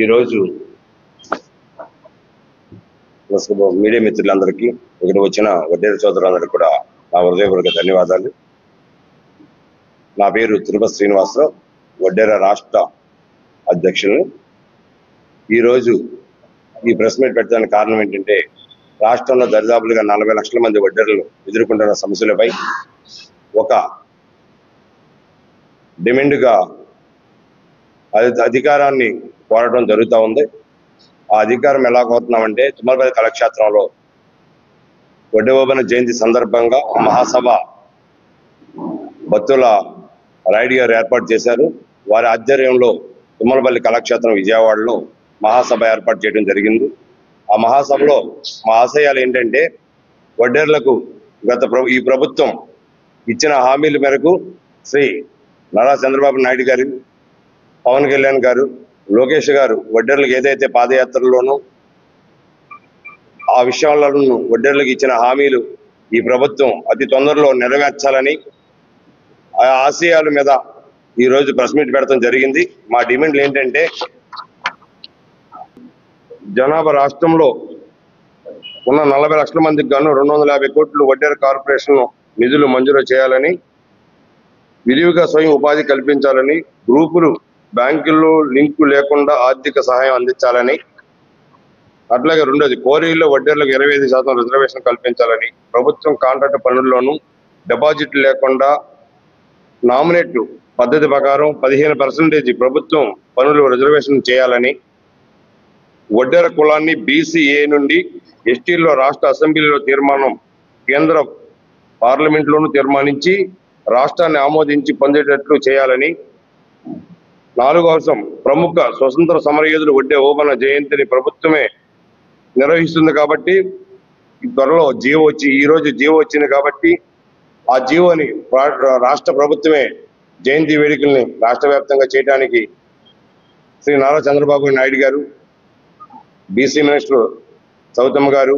ఈరోజు మీడియా మిత్రులందరికీ ఇక్కడ వచ్చిన వడ్డేరు సోదరులందరికీ కూడా నా హృదయపూర్వక ధన్యవాదాలు. నా పేరు తిరుపతి శ్రీనివాసరావు, వడ్డేర రాష్ట్ర అధ్యక్షులు. ఈరోజు ఈ ప్రెస్ మీట్ పెట్టడానికి కారణం ఏంటంటే, రాష్ట్రంలో దరిదాపులుగా 40 లక్షల మంది వడ్డేరులు ఎదుర్కొంటున్న సమస్యలపై ఒక డిమాండ్గా అధికారాన్ని కోరడం జరుగుతూ ఉంది. ఆ అధికారం ఎలా కోరుతున్నామంటే, తుమ్మలపల్లి కళాక్షేత్రంలో వడ్డే ఓబన్న జయంతి సందర్భంగా మహాసభ బత్తుల రాయుడు గారు ఏర్పాటు చేశారు. వారి ఆధ్వర్యంలో తుమ్మలపల్లి కళాక్షేత్రం విజయవాడలో మహాసభ ఏర్పాటు చేయడం జరిగింది. ఆ మహాసభలో మా ఆశయాలు ఏంటంటే, వడ్డేర్లకు ఈ ప్రభుత్వం ఇచ్చిన హామీల మేరకు శ్రీ నారా చంద్రబాబు నాయుడు గారు, పవన్ కళ్యాణ్ గారు, లోకేష్ గారు వడ్డేర్లకు ఏదైతే పాదయాత్రలోనూ ఆ విషయాలను వడ్డేర్లకు ఇచ్చిన హామీలు ఈ ప్రభుత్వం అతి తొందరలో నెరవేర్చాలని ఆ ఆశయాల మీద ఈరోజు ప్రెస్ మీట్ పెడతాం జరిగింది. మా డిమాండ్లు ఏంటంటే, జనాభా రాష్ట్రంలో ఉన్న 40 లక్షల మందికి గాను 250 కోట్లు వడ్డేరు కార్పొరేషన్ నిధులు మంజూరు చేయాలని, విరివిగా స్వయం ఉపాధి కల్పించాలని, గ్రూపులు బ్యాంకుల్లో లింకు లేకుండా ఆర్థిక సహాయం అందించాలని, అట్లాగే రెండోది కోరీల్లో వడ్డేర్లకు 25% రిజర్వేషన్ కల్పించాలని, ప్రభుత్వం కాంట్రాక్ట్ పనుల్లోనూ డిపాజిట్లు లేకుండా నామినేట్ పద్ధతి ప్రకారం 15% ప్రభుత్వం పనులు రిజర్వేషన్ చేయాలని, వడ్డేర కులాన్ని బీసీఏ నుండి ఎస్టీల్లో రాష్ట్ర అసెంబ్లీలో తీర్మానం, కేంద్ర పార్లమెంట్లోనూ తీర్మానించి రాష్ట్రాన్ని ఆమోదించి పొందేటట్లు చేయాలని, 4వ అంశం ప్రముఖ స్వతంత్ర సమరయోధులు వడ్డే ఓబన్న జయంతిని ప్రభుత్వమే నిర్వహిస్తుంది కాబట్టి త్వరలో ఈరోజు జీవో వచ్చింది కాబట్టి ఆ జీవోని రాష్ట్ర ప్రభుత్వమే జయంతి వేడుకల్ని రాష్ట్ర వ్యాప్తంగా చేయడానికి శ్రీ నారా చంద్రబాబు నాయుడు గారు, బీసీ మినిస్టర్ సౌతమ్మ గారు,